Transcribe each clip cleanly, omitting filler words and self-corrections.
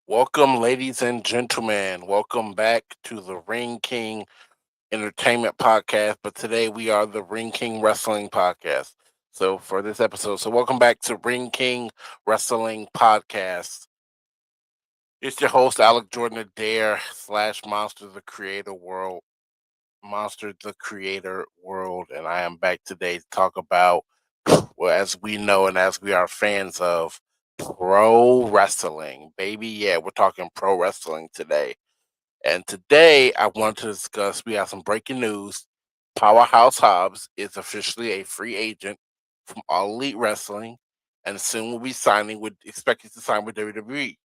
Welcome, ladies and gentlemen. Welcome back to the Ring King Entertainment Podcast. But today we are the Ring King Wrestling Podcast. So, for this episode, welcome back to Ring King Wrestling Podcast. It's your host, Alec Jordan Adair slash Monster the Creator World. And I am back today to talk about, well, as we know and as we are fans of, pro wrestling. Baby, yeah, we're talking pro wrestling today. And today I want to discuss, we have some breaking news. Powerhouse Hobbs is officially a free agent from All Elite Wrestling and soon will be expected to sign with WWE.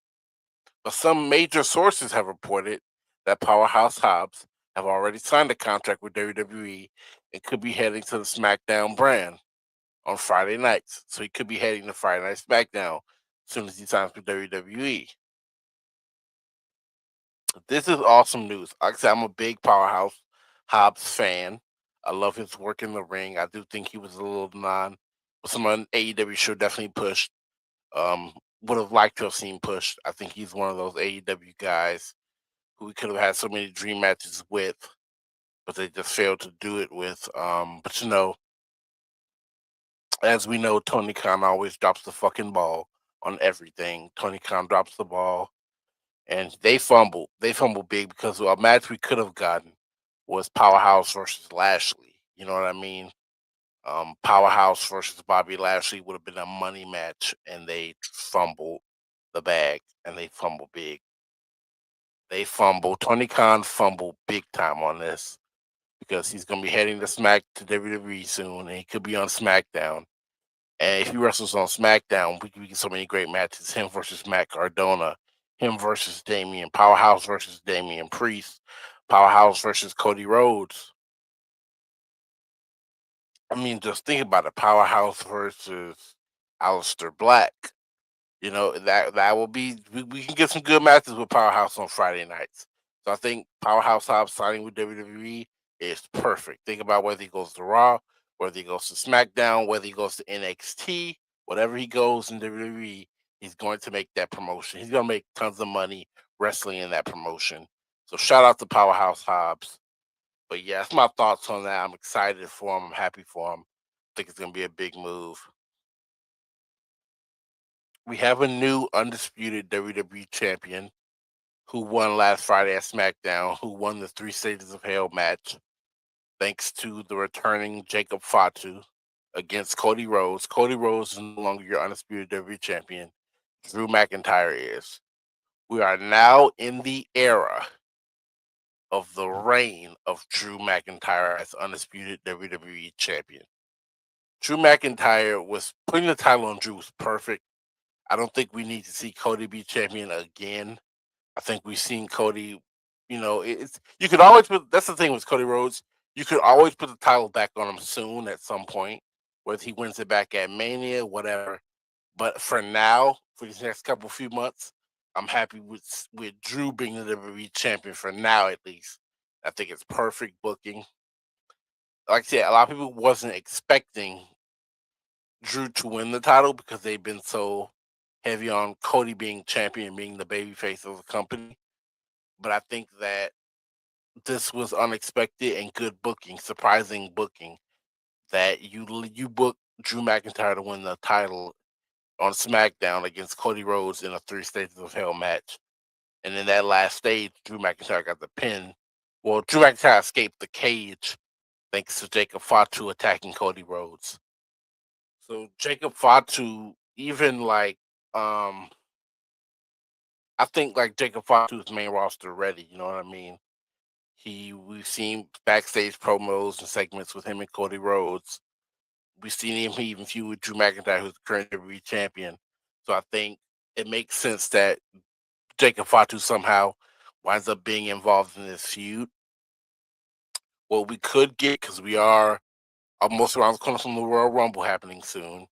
But some major sources have reported that Powerhouse Hobbs have already signed a contract with WWE and could be heading to the SmackDown brand on Friday nights. So he could be heading to Friday Night SmackDown as soon as he signs with WWE. This is awesome news. Like I said, I'm a big Powerhouse Hobbs fan. I love his work in the ring. I do think he was a little but someone AEW should definitely push. Um, would have liked to have seen pushed. I think he's one of those AEW guys who we could have had so many dream matches with, but they just failed to do it with. But as we know, Tony Khan always drops the fucking ball on everything. Tony Khan drops the ball and they fumbled. They fumbled big because a match we could have gotten was Powerhouse versus Lashley. You know what I mean? Powerhouse versus Bobby Lashley would have been a money match, and they fumbled the bag, and they fumbled big. They fumbled. Tony Khan fumbled big time on this because he's going to be heading to WWE soon, and he could be on SmackDown. And if he wrestles on SmackDown, we can get so many great matches. Him versus Matt Cardona, him versus Damian, Powerhouse versus Damian Priest, Powerhouse versus Cody Rhodes. I mean, just think about it. Powerhouse versus Aleister Black. You know, that will be we can get some good matches with Powerhouse on Friday nights. So I think Powerhouse Hobbs signing with WWE is perfect. Think about whether he goes to Raw, whether he goes to SmackDown, whether he goes to NXT, whatever he goes in WWE, he's going to make that promotion. He's going to make tons of money wrestling in that promotion. So shout out to Powerhouse Hobbs. But yeah, that's my thoughts on that. I'm excited for him. I'm happy for him. I think it's going to be a big move. We have a new undisputed WWE champion who won last Friday at SmackDown, who won the Three Stages of Hell match, thanks to the returning Jacob Fatu against Cody Rhodes. Cody Rhodes is no longer your undisputed WWE champion. Drew McIntyre is. We are now in the era of the reign of Drew McIntyre as undisputed WWE champion. Drew McIntyre was putting the title on Drew was perfect. I don't think we need to see Cody be champion again. I think we've seen Cody. It's you could always put. That's the thing with Cody Rhodes. You could always put the title back on him soon at some point, whether he wins it back at Mania, whatever. But for now, for these next few months, I'm happy with Drew being the WWE champion for now at least. I think it's perfect booking. Like I said, a lot of people wasn't expecting Drew to win the title because they've been so heavy on Cody being champion, being the babyface of the company. But I think that this was unexpected and good booking, surprising booking that you book Drew McIntyre to win the title on SmackDown against Cody Rhodes in a Three Stages of Hell match, and in that last stage, Drew McIntyre got the pin. Well, Drew McIntyre escaped the cage thanks to Jacob Fatu attacking Cody Rhodes. So Jacob Fatu, even I think like Jacob Fatu's main roster ready. You know what I mean? We've seen backstage promos and segments with him and Cody Rhodes. We've seen him even feud with Drew McIntyre, who's the current WWE champion. So I think it makes sense that Jacob Fatu somehow winds up being involved in this feud. What we could get, because we are almost around the corner from the Royal Rumble happening soon.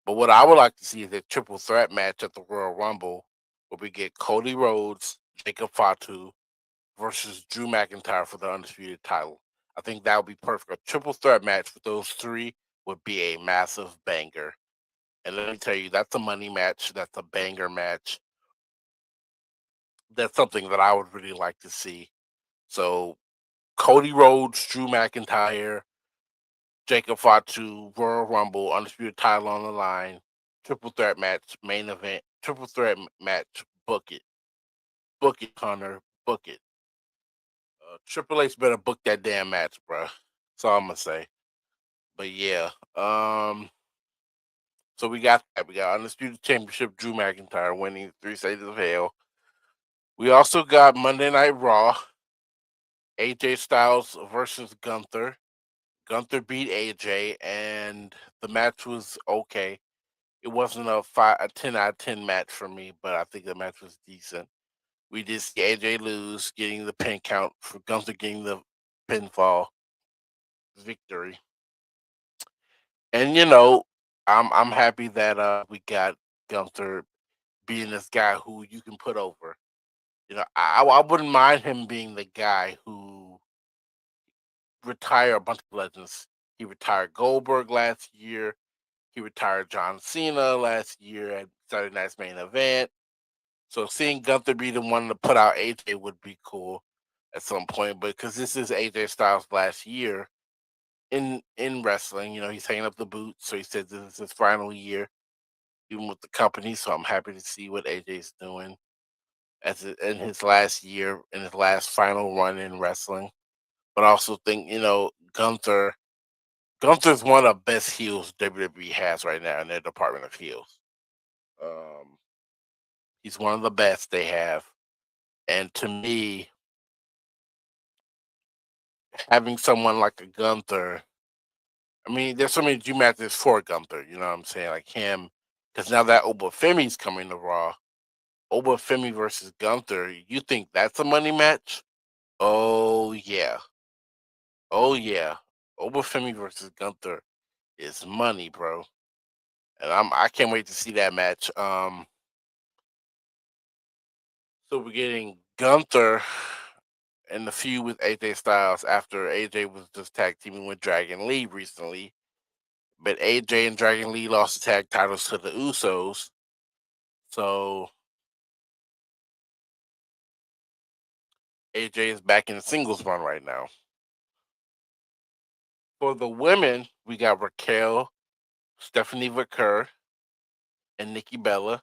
But what I would like to see is a triple threat match at the Royal Rumble where we get Cody Rhodes, Jacob Fatu, versus Drew McIntyre for the undisputed title. I think that would be perfect. A triple threat match with those three would be a massive banger. And let me tell you, that's a money match. That's a banger match. That's something that I would really like to see. So Cody Rhodes, Drew McIntyre, Jacob Fatu, Royal Rumble, undisputed title on the line, triple threat match, main event, triple threat match. Book it, Hunter, book it. Triple H better book that damn match, bro. That's all I'm gonna say. But yeah, so we got that. We got undisputed championship, Drew McIntyre winning three stages of hell. We also got Monday Night Raw, AJ Styles versus Gunther. Gunther beat AJ, and the match was okay. It wasn't a 10 out of 10 match for me, but I think the match was decent. We did see AJ lose, getting the pin count for Gunther getting the pinfall victory. And I'm happy that we got Gunther being this guy who you can put over. I wouldn't mind him being the guy who retire a bunch of legends. He retired Goldberg last year. He retired John Cena last year at Saturday Night's Main Event. So seeing Gunther be the one to put out AJ would be cool at some point. But because this is AJ Styles' last year in wrestling, he's hanging up the boots. So he said this is his final year, even with the company. So I'm happy to see what AJ's doing in his last year, in his last final run in wrestling. But I also think Gunther's one of the best heels WWE has right now in their department of heels. Um, he's one of the best they have, and to me, having someone like a Gunther, I mean, there's so many Drew matches for Gunther. You know what I'm saying? Like him, because now that Obafemi's coming to Raw, Obafemi versus Gunther. You think that's a money match? Oh yeah, oh yeah. Obafemi versus Gunther is money, bro. And I can't wait to see that match. So we're getting Gunther in the feud with AJ Styles after AJ was just tag teaming with Dragon Lee recently. But AJ and Dragon Lee lost the tag titles to the Usos. So AJ is back in the singles run right now. For the women, we got Raquel, Stephanie Vaquer, and Nikki Bella.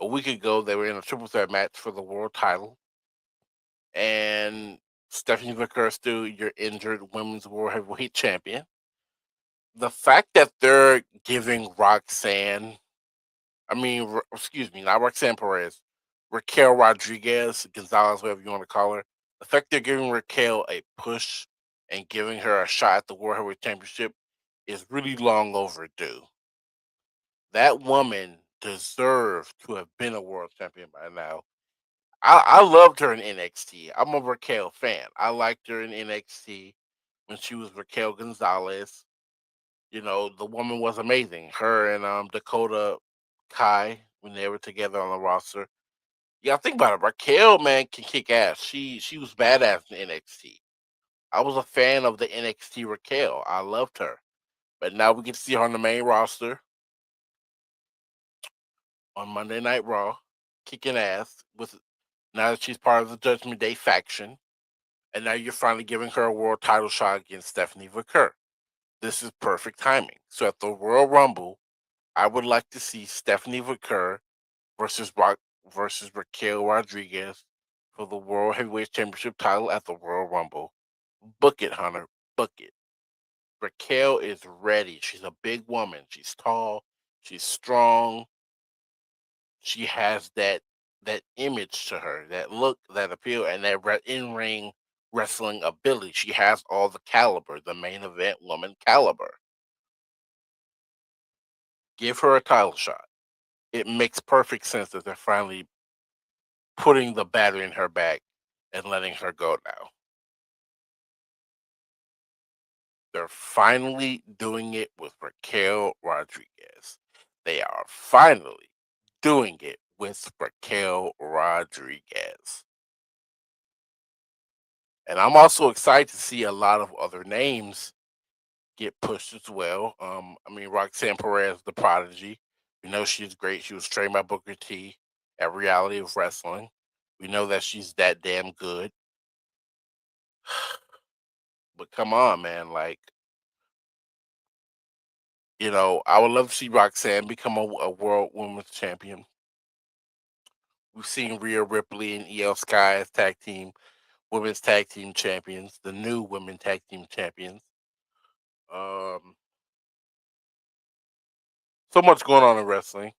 A week ago, they were in a triple threat match for the world title. And Stephanie Vaquer is still your injured women's world heavyweight champion. The fact that they're giving excuse me, not Roxanne Perez, Raquel Rodriguez, Gonzalez, whatever you want to call her, the fact they're giving Raquel a push and giving her a shot at the World Heavyweight Championship is really long overdue. That woman deserved to have been a world champion by now. I loved her in NXT. I'm a Raquel fan. I liked her in NXT when she was Raquel Gonzalez. The woman was amazing. Her and Dakota Kai when they were together on the roster. Yeah, think about it. Raquel, man, can kick ass. She was badass in NXT. I was a fan of the NXT Raquel. I loved her. But now we get to see her on the main roster on Monday Night Raw, kicking ass with now that she's part of the Judgment Day faction. And now you're finally giving her a world title shot against Stephanie Vaquer. This is perfect timing. So at the Royal Rumble, I would like to see Stephanie Vaquer versus Raquel Rodriguez for the World Heavyweight Championship title at the Royal Rumble. Book it, Hunter. Book it. Raquel is ready. She's a big woman. She's tall. She's strong. She has that image to her, that look, that appeal, and that in ring wrestling ability. She has all the caliber, the main event woman caliber. Give her a title shot. It makes perfect sense that they're finally putting the battery in her back and letting her go now. They're finally doing it with Raquel Rodriguez. They are finally doing it with Raquel Rodriguez. And I'm also excited to see a lot of other names get pushed as well. Roxanne Perez, the prodigy. We know she's great. She was trained by Booker T at Reality of Wrestling. We know that she's that damn good. But come on, man. Like, I would love to see Roxanne become a world women's champion. We've seen Rhea Ripley and EL Sky as tag team women's tag team champions, the new women tag team champions. Um, so much going on in wrestling.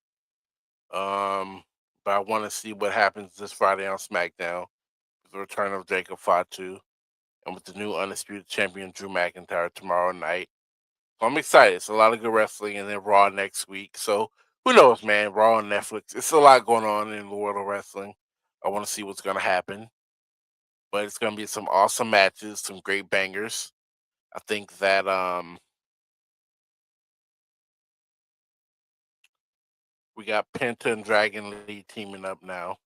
Um, but I want to see what happens this Friday on SmackDown with the return of Jacob Fatu and with the new undisputed champion Drew McIntyre tomorrow night. So I'm excited. It's a lot of good wrestling, and then Raw next week. So who knows, man? Raw on Netflix. It's a lot going on in the world of wrestling. I want to see what's going to happen, but it's going to be some awesome matches, some great bangers. I think that we got Penta and Dragon Lee teaming up now.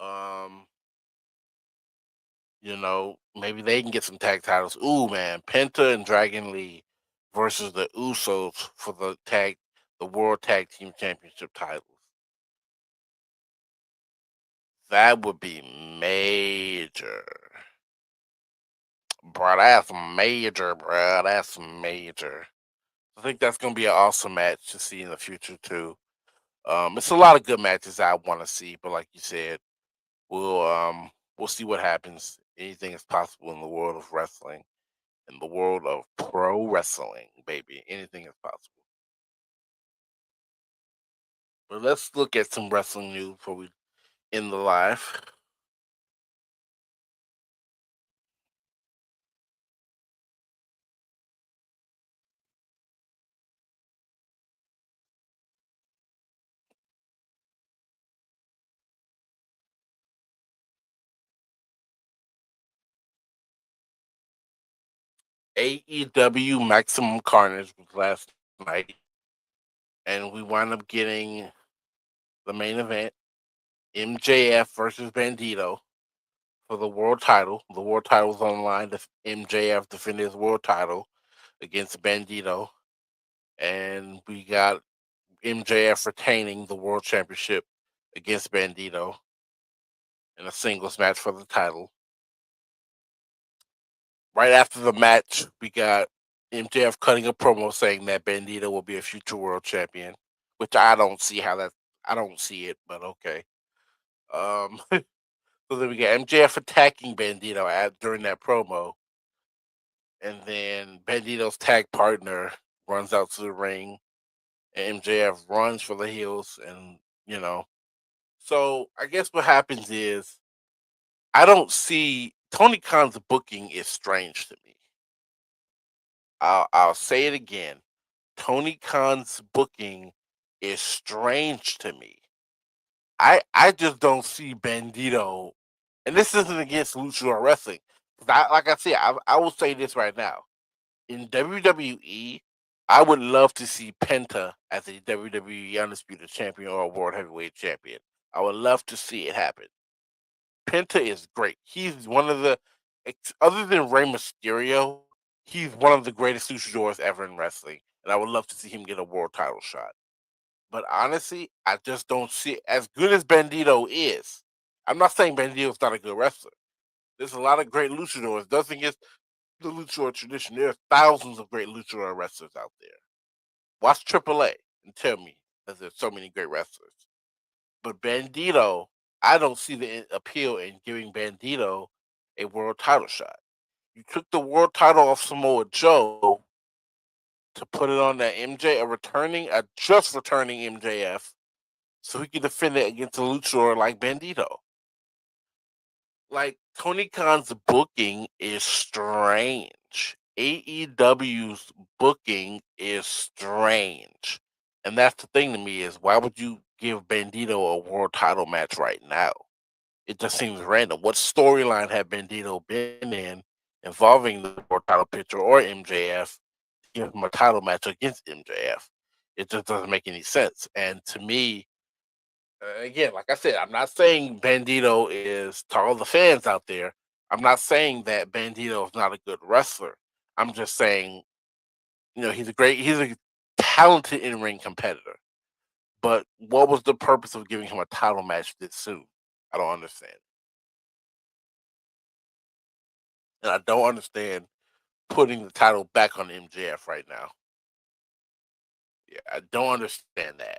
Um, maybe they can get some tag titles. Ooh, man, Penta and Dragon Lee versus the Usos for the World Tag Team Championship titles. That would be major, bro. That's major, bro. That's major. I think that's gonna be an awesome match to see in the future too. It's a lot of good matches I want to see, but like you said, we'll see what happens. Anything is possible in the world of wrestling, in the world of pro wrestling, baby. Anything is possible. But let's look at some wrestling news before we end the live. AEW Maximum Carnage was last night, and we wound up getting the main event: MJF versus Bandito for the world title. The world title was on the line. MJF defended his world title against Bandito, and we got MJF retaining the world championship against Bandito in a singles match for the title. Right after the match, we got MJF cutting a promo saying that Bandito will be a future world champion, which I don't see how that. I don't see it, but okay. So then we got MJF attacking Bandito during that promo, and then Bandito's tag partner runs out to the ring, and MJF runs for the heels, and you know. So I guess what happens is I don't see Tony Khan's booking is strange to me. I'll say it again. Tony Khan's booking is strange to me. I just don't see Bandito, and this isn't against luchador wrestling. Like I said, I will say this right now. In WWE, I would love to see Penta as a WWE Undisputed Champion or a World Heavyweight Champion. I would love to see it happen. Penta is great. He's one of other than Rey Mysterio, he's one of the greatest luchadors ever in wrestling, and I would love to see him get a world title shot. But honestly, I just don't see as good as Bandito is. I'm not saying Bandito's not a good wrestler. There's a lot of great luchadors. Nothing against the luchador tradition. There are thousands of great luchador wrestlers out there. Watch AAA and tell me that there's so many great wrestlers. But Bandito, I don't see the appeal in giving Bandito a world title shot. You took the world title off Samoa Joe to put it on that just returning MJF, so he could defend it against a luchador like Bandito. Like Tony Khan's booking is strange. AEW's booking is strange. And that's the thing to me is why would you give Bandito a world title match right now? It just seems random. What storyline had Bandito been in involving the world title picture or MJF to give him a title match against MJF? It just doesn't make any sense. And to me, again, like I said, I'm not saying Bandito is to all the fans out there. I'm not saying that Bandito is not a good wrestler. I'm just saying, he's a talented in ring competitor. But what was the purpose of giving him a title match this soon? I don't understand, and I don't understand putting the title back on MJF right now. Yeah, I don't understand that.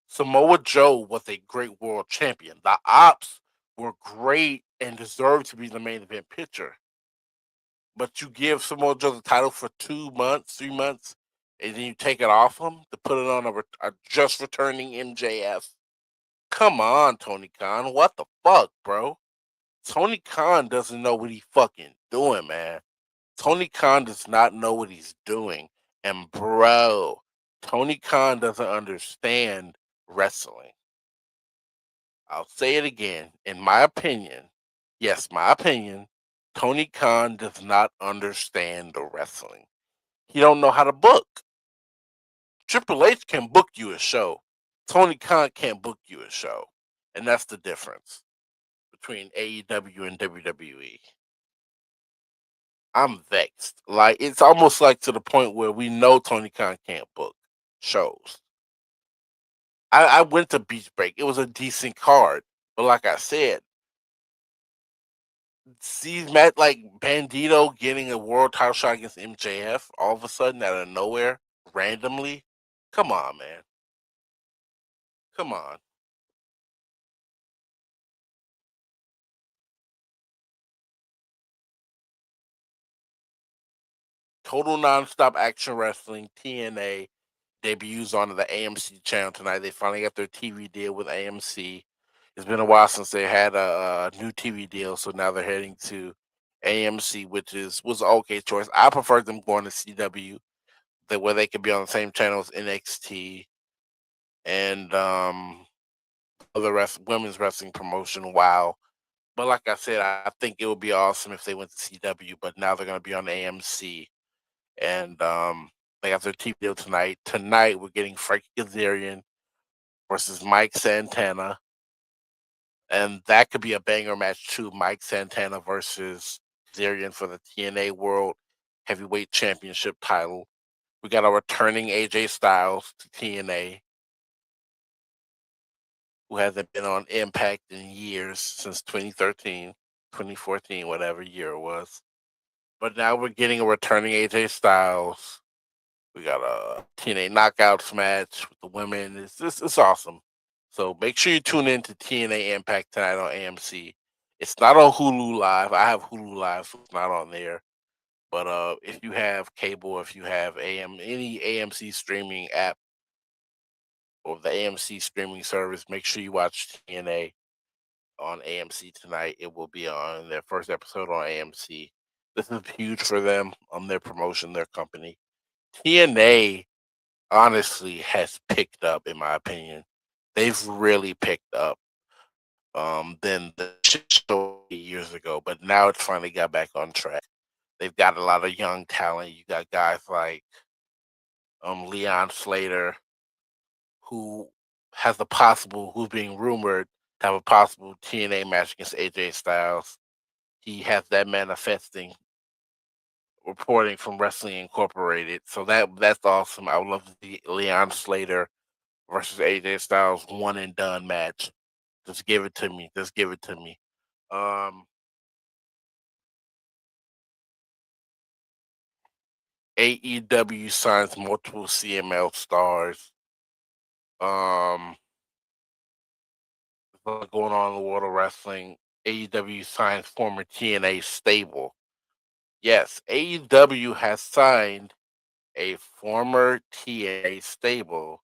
Samoa Joe was a great world champion. The Ops were great and deserved to be the main event picture. But you give Samoa Joe the title for 2 months, 3 months, and then you take it off him to put it on a just returning MJF. Come on, Tony Khan. What the fuck, bro? Tony Khan doesn't know what he fucking doing, man. Tony Khan does not know what he's doing. And bro, Tony Khan doesn't understand wrestling. I'll say it again. In my opinion, yes, my opinion, Tony Khan does not understand the wrestling. He don't know how to book. Triple H can book you a show. Tony Khan can't book you a show. And that's the difference between AEW and WWE. I'm vexed. Like it's almost like to the point where we know Tony Khan can't book shows. I went to Beach Break. It was a decent card. But like I said, see Matt like Bandito getting a world title shot against MJF all of a sudden out of nowhere, randomly. Come on, man. Come on. Total nonstop action wrestling, TNA debuts on the AMC channel tonight. They finally got their TV deal with AMC. It's been a while since they had a new TV deal, so now they're heading to AMC, which was an okay choice. I prefer them going to CW, where they could be on the same channel as NXT and other women's wrestling promotion. Wow. But like I said, I think it would be awesome if they went to CW, but now they're going to be on AMC. And they got their TV deal tonight. Tonight, we're getting Frankie Kazarian versus Mike Santana. And that could be a banger match, too. Mike Santana versus Kazarian for the TNA World Heavyweight Championship title. We got a returning AJ Styles to TNA, who hasn't been on Impact in years since 2013, 2014, whatever year it was. But now we're getting a returning AJ Styles. We got a TNA Knockouts match with the women. It's awesome. So make sure you tune in to TNA Impact tonight on AMC. It's not on Hulu Live. I have Hulu Live, so it's not on there. But if you have cable, if you have any AMC streaming app or the AMC streaming service, make sure you watch TNA on AMC tonight. It will be on their first episode on AMC. This is huge for them on their promotion, their company. TNA honestly has picked up, in my opinion. They've really picked up than the shit show years ago, but now it's finally got back on track. They've got a lot of young talent. You got guys like Leon Slater, who who's being rumored to have a possible TNA match against AJ Styles. He has that manifesting, reporting from Wrestling Incorporated. So that's awesome. I would love to see Leon Slater versus AJ Styles one and done match. Just give it to me. Just give it to me. Um, AEW signs multiple CML stars. Um, what's going on in the world of wrestling? AEW signs former TNA stable. Yes, AEW has signed a former TNA stable,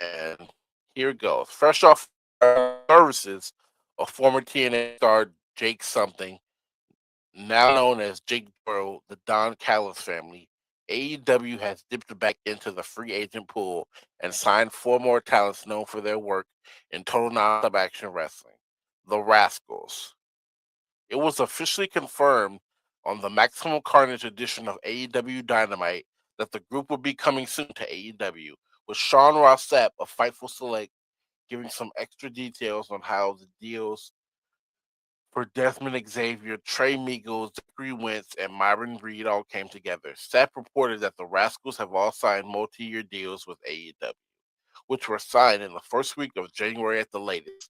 and here it goes. Fresh off services, a former TNA star Jake something, now known as Jake Burrow, the Don Callis family, AEW has dipped back into the free agent pool and signed four more talents known for their work in total non-stop action wrestling, the Rascals. It was officially confirmed on the Maximum Carnage edition of AEW Dynamite that the group would be coming soon to AEW, with Sean Ross Sapp of Fightful Select giving some extra details on how the deals for Desmond Xavier, Trey Migos, Zachary Wentz, and Myron Reed all came together. Sapp reported that the Rascals have all signed multi-year deals with AEW, which were signed in the first week of January at the latest.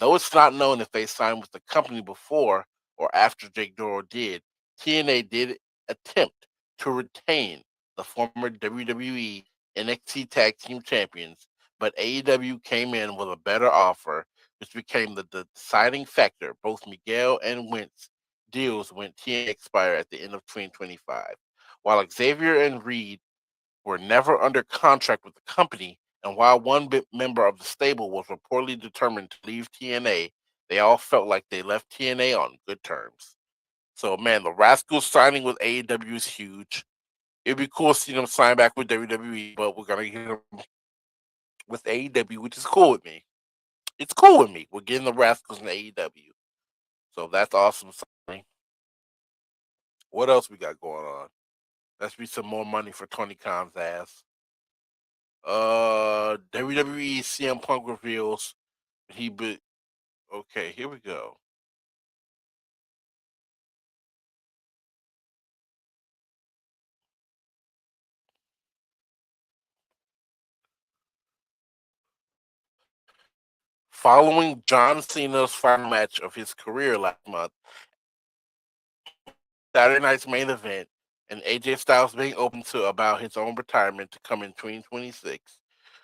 Though it's not known if they signed with the company before or after Jake Doro did, TNA did attempt to retain the former WWE NXT Tag Team Champions, but AEW came in with a better offer, which became the deciding factor. Both Miguel and Wentz deals went TNA expire at the end of 2025. While Xavier and Reed were never under contract with the company, and while one member of the stable was reportedly determined to leave TNA, they all felt like they left TNA on good terms. So, man, the Rascals signing with AEW is huge. It'd be cool seeing them sign back with WWE, but we're gonna get them with AEW, which is cool with me. It's cool with me. We're getting the Rascals in AEW, so that's awesome. What else we got going on? Let's be some more money for Tony Khan's ass. WWE CM Punk reveals he be okay. Here we go. Following John Cena's final match of his career last month, Saturday night's main event, and AJ Styles being open to about his own retirement to come in 2026,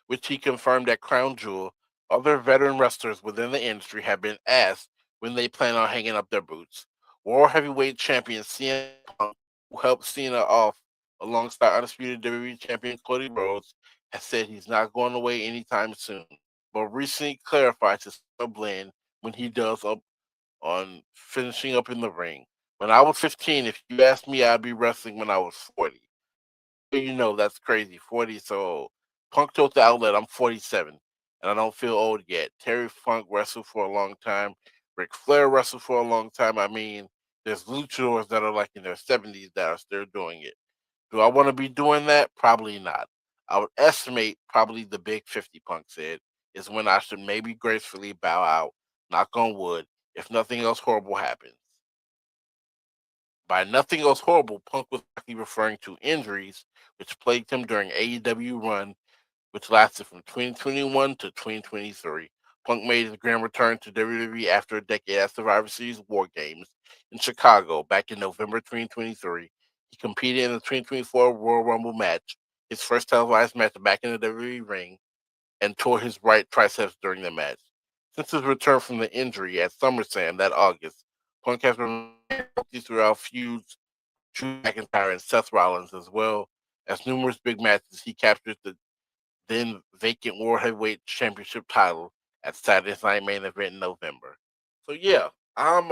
which he confirmed at Crown Jewel. Other veteran wrestlers within the industry have been asked when they plan on hanging up their boots. World Heavyweight Champion CM Punk, who helped Cena off alongside undisputed WWE Champion Cody Rhodes, has said he's not going away anytime soon, but recently clarified his blend when he does on finishing up in the ring. When I was 15, if you asked me, I'd be wrestling when I was 40. You know, that's crazy. 40, so Punk told the outlet, I'm 47, and I don't feel old yet. Terry Funk wrestled for a long time. Ric Flair wrestled for a long time. I mean, there's luchadors that are like in their 70s that are still doing it. Do I want to be doing that? Probably not. I would estimate probably the big 50 Punk said is when I should maybe gracefully bow out, knock on wood, if nothing else horrible happens. By nothing else horrible, Punk was likely referring to injuries which plagued him during AEW run, which lasted from 2021 to 2023. Punk made his grand return to WWE after a decade at Survivor Series War Games in Chicago back in November 2023. He competed in the 2024 Royal Rumble match, his first televised match back in the WWE ring, and tore his right triceps during the match. Since his return from the injury at SummerSlam that August, Punk has been throughout feuds Drew McIntyre and Seth Rollins, as well as numerous big matches. He captured the then vacant World Heavyweight Championship title at Saturday's Night Main Event in November. So yeah, I'm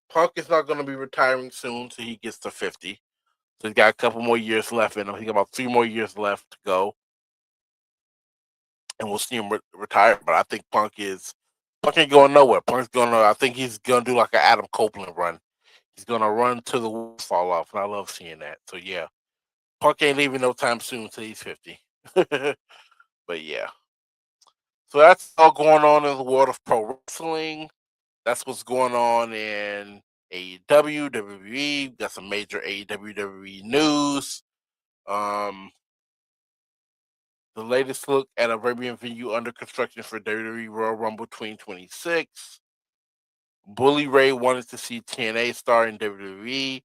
Punk is not going to be retiring soon, so he gets to 50. So he's got a couple more years left in him. He got about 3 more years left to go, and we'll see him retire. But I think Punk ain't going nowhere. Punk's gonna. I think he's gonna do like an Adam Copeland run. He's gonna run till the wheels fall off, and I love seeing that. So yeah, Punk ain't leaving no time soon until he's 50. But yeah. So that's all going on in the world of pro wrestling. That's what's going on in AEW, WWE. Got some major AEW, WWE news. Um, the latest look at Arabian venue under construction for WWE Royal Rumble 2026. Bully Ray wanted to see TNA star in WWE.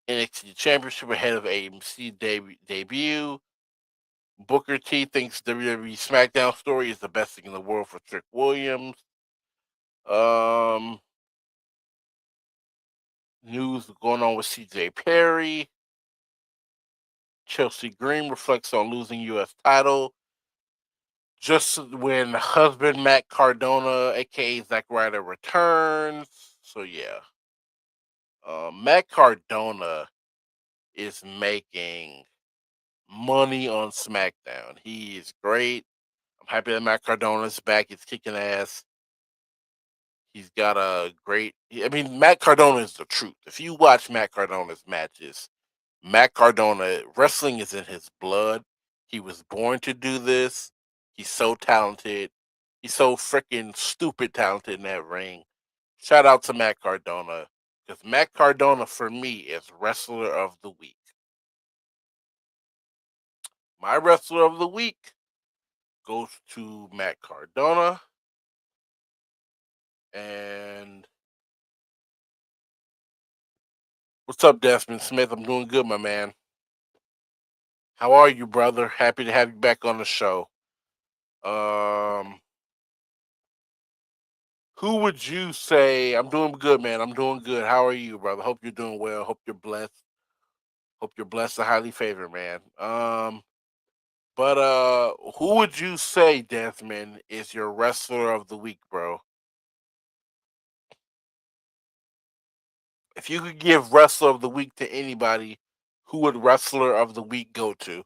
NXT Championship ahead of AMC debut. Booker T thinks WWE SmackDown story is the best thing in the world for Trick Williams. Um, News going on with CJ Perry. Chelsea Green reflects on losing U.S. title just when husband Matt Cardona, aka Zack Ryder, returns. So yeah, Matt Cardona is making money on SmackDown. He is great. I'm happy that Matt Cardona's back. He's kicking ass. He's got a great. I mean, Matt Cardona is the truth. If you watch Matt Cardona's matches, Matt Cardona wrestling is in his blood. He was born to do this. He's so talented. He's so freaking stupid talented in that ring. Shout out to Matt Cardona because Matt Cardona for me is wrestler of the week. My wrestler of the week goes to Matt Cardona. And what's up, Desmond Smith? I'm doing good, my man. How are you, brother? Happy to have you back on the show. Um, who would you say? I'm doing good, man. I'm doing good. How are you, brother? Hope you're doing well. Hope you're blessed. Hope you're blessed and highly favored, man. But who would you say, Desmond, is your wrestler of the week, bro? If you could give wrestler of the week to anybody, who would wrestler of the week go to?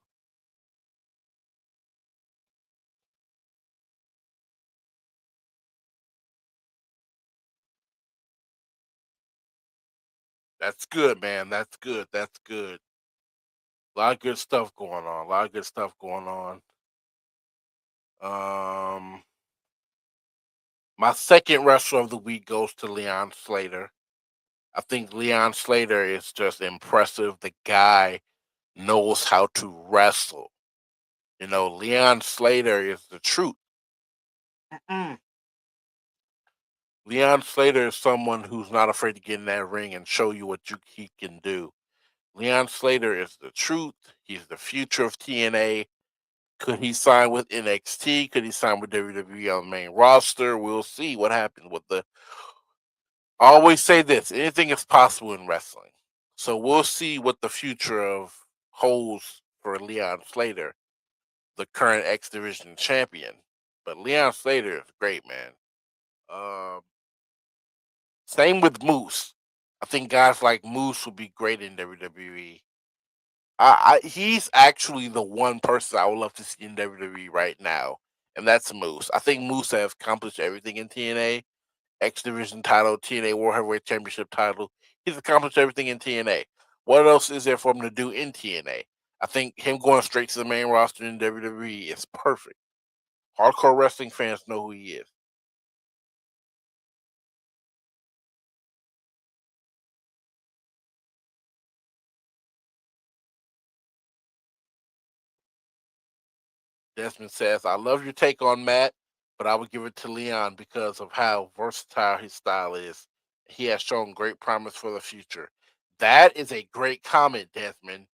That's good, man. That's good. That's good. A lot of good stuff going on. A lot of good stuff going on. Um, my second wrestler of the week goes to Leon Slater. I think Leon Slater is just impressive. The guy knows how to wrestle. You know, Leon Slater is the truth. Mm. Leon Slater is someone who's not afraid to get in that ring and show you what he can do. Leon Slater is the truth. He's the future of TNA. Could he sign with NXT? Could he sign with WWE on the main roster? We'll see what happens with the. I always say this: anything is possible in wrestling. So we'll see what the future of holds for Leon Slater, the current X Division champion. But Leon Slater is great, man. Um, Same with Moose. I think guys like Moose would be great in WWE. He's actually the one person I would love to see in WWE right now, and that's Moose. I think Moose has accomplished everything in TNA, X Division title, TNA World Heavyweight Championship title. He's accomplished everything in TNA. What else is there for him to do in TNA? I think him going straight to the main roster in WWE is perfect. Hardcore wrestling fans know who he is. Desmond says, I love your take on Matt, but I would give it to Leon because of how versatile his style is. He has shown great promise for the future. That is a great comment, Desmond.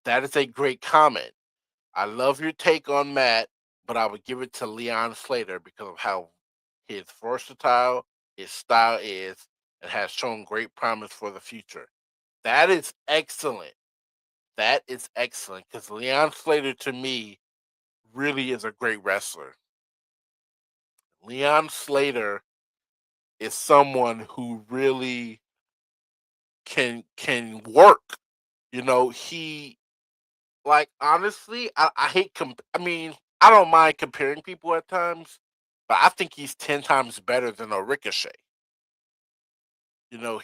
That is a great comment. I love your take on Matt, but I would give it to Leon Slater because of how his versatile his style is and has shown great promise for the future. That is excellent. That is excellent because Leon Slater to me really is a great wrestler. Leon Slater is someone who really can work. You know, he like honestly, I hate I mean, I don't mind comparing people at times, but I think he's 10 times better than a Ricochet. You know,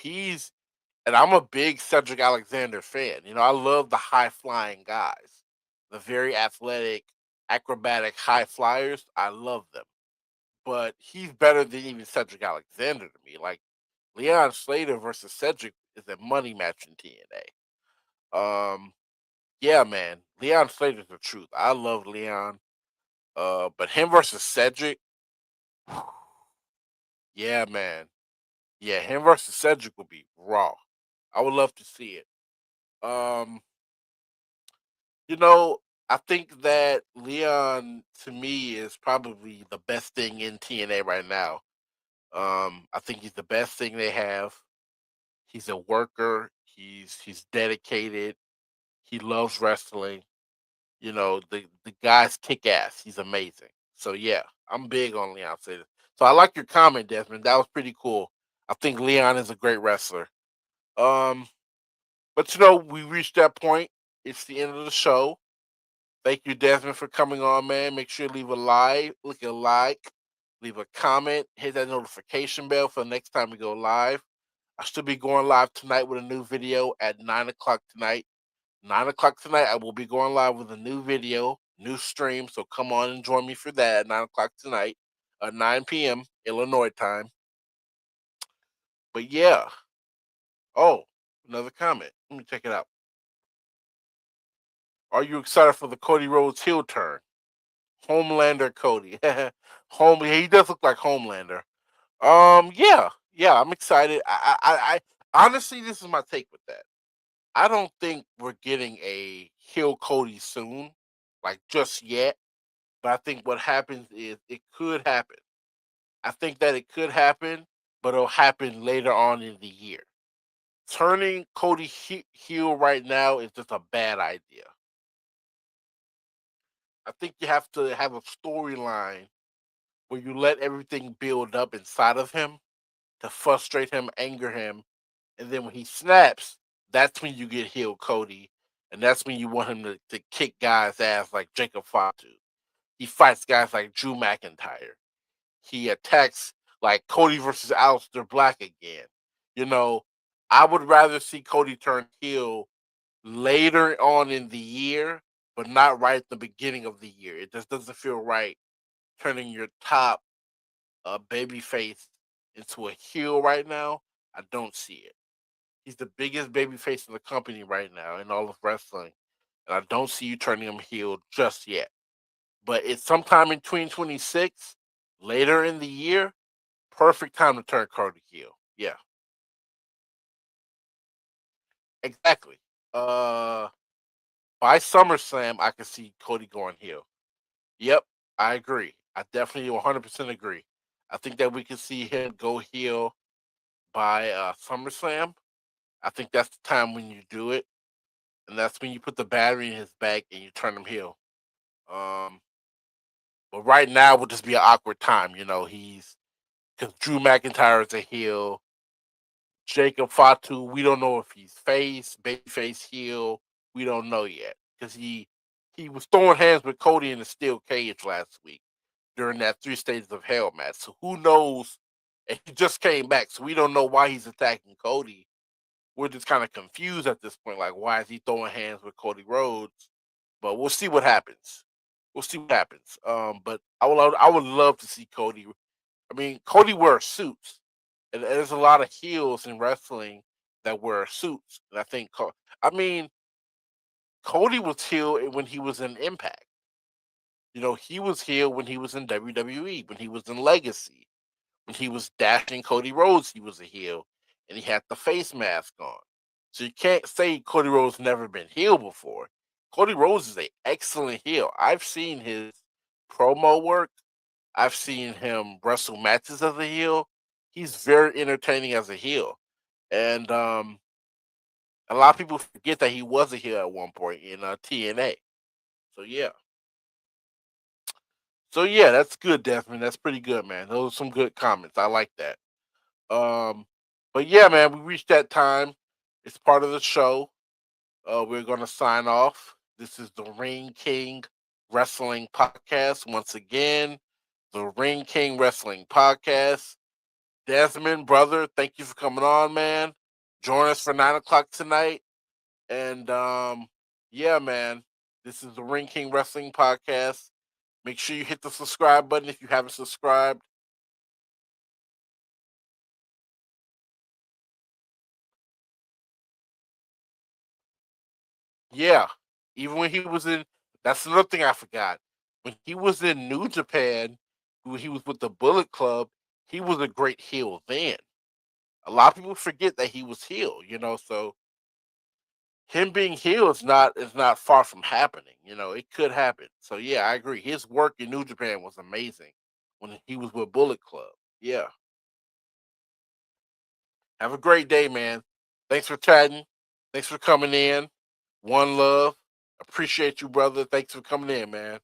and I'm a big Cedric Alexander fan. You know, I love the high flying guys, the very athletic, acrobatic high flyers. I love them. But he's better than even Cedric Alexander to me. Like Leon Slater versus Cedric is a money match in TNA. Yeah, man, Leon Slater's the truth. I love Leon. But him versus Cedric, yeah, man, yeah, him versus Cedric would be raw. I would love to see it. Um, you know, I think that Leon to me is probably the best thing in TNA right now. I think he's the best thing they have. He's a worker. He's dedicated. He loves wrestling. You know, the guy's kick ass. He's amazing. So yeah, I'm big on Leon Slater. So I like your comment, Desmond. That was pretty cool. I think Leon is a great wrestler. Um, but you know, we reached that point. It's the end of the show. Thank you, Desmond, for coming on, man. Make sure you leave a like, leave a comment, hit that notification bell for the next time we go live. I should be going live tonight with a new video at 9 o'clock tonight. 9 o'clock tonight, I will be going live with a new video, new stream. So come on and join me for that at 9 o'clock tonight, 9 p.m. Illinois time. But yeah. Oh, another comment. Let me check it out. Are you excited for the Cody Rhodes heel turn? Homelander Cody. Home. He does look like Homelander. Yeah, yeah. I'm excited. Honestly, this is my take with that. I don't think we're getting a heel Cody soon, like just yet. But I think what happens is it could happen. I think that it could happen, but it'll happen later on in the year. Turning Cody heel right now is just a bad idea. I think you have to have a storyline where you let everything build up inside of him to frustrate him, anger him, and then when he snaps, that's when you get heel Cody, and that's when you want him to kick guys' ass like Jacob Fatu. He fights guys like Drew McIntyre. He attacks like Cody versus Aleister Black again. You know, I would rather see Cody turn heel later on in the year, but not right at the beginning of the year. It just doesn't feel right turning your top baby face into a heel right now. I don't see it. He's the biggest baby face in the company right now in all of wrestling, and I don't see you turning him heel just yet. But it's sometime in 2026, later in the year, perfect time to turn Cody heel. Yeah, exactly. Uh, by SummerSlam, I can see Cody going heel. Yep, I agree. I definitely 100% agree. I think that we can see him go heel by SummerSlam. I think that's the time when you do it, and that's when you put the battery in his back and you turn him heel. Um, but right now would just be an awkward time. He's because Drew McIntyre is a heel. Jacob Fatu, we don't know if he's face, babyface, heel. We don't know yet because he was throwing hands with Cody in the steel cage last week during that three stages of hell match. So who knows? And he just came back, so we don't know why he's attacking Cody. We're just kind of confused at this point. Like, why is he throwing hands with Cody Rhodes? But we'll see what happens. We'll see what happens. But I would love to see Cody. I mean, Cody wears suits, and there's a lot of heels in wrestling that wear suits. And I think, I mean, Cody was heel when he was in Impact. He was heel when he was in WWE, when he was in Legacy, when he was dashing Cody Rhodes. He was a heel, and he had the face mask on. So you can't say Cody Rhodes never been heel before. Cody Rhodes is an excellent heel. I've seen his promo work. I've seen him wrestle matches as a heel. He's very entertaining as a heel, and a lot of people forget that he was a heel at one point in TNA. So yeah, that's good, Desmond. That's pretty good, man. Those are some good comments. I like that. Um, but yeah, man, we reached that time. It's part of the show. We're gonna sign off. This is the Ring King Wrestling Podcast once again. The Ring King Wrestling Podcast. Desmond, brother, thank you for coming on, man. Join us for 9 o'clock tonight. And yeah, man, this is the Ring King Wrestling Podcast. Make sure you hit the subscribe button if you haven't subscribed. Yeah, even when he was in, that's another thing I forgot. When he was in New Japan, when he was with the Bullet Club, he was a great heel then. A lot of people forget that he was heel, so him being heel is not far from happening. It could happen. So yeah, I agree. His work in New Japan was amazing when he was with Bullet Club. Yeah. Have a great day, man. Thanks for chatting. Thanks for coming in. One love. Appreciate you, brother. Thanks for coming in, man.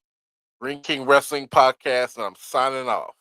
Ring King Wrestling Podcast, and I'm signing off.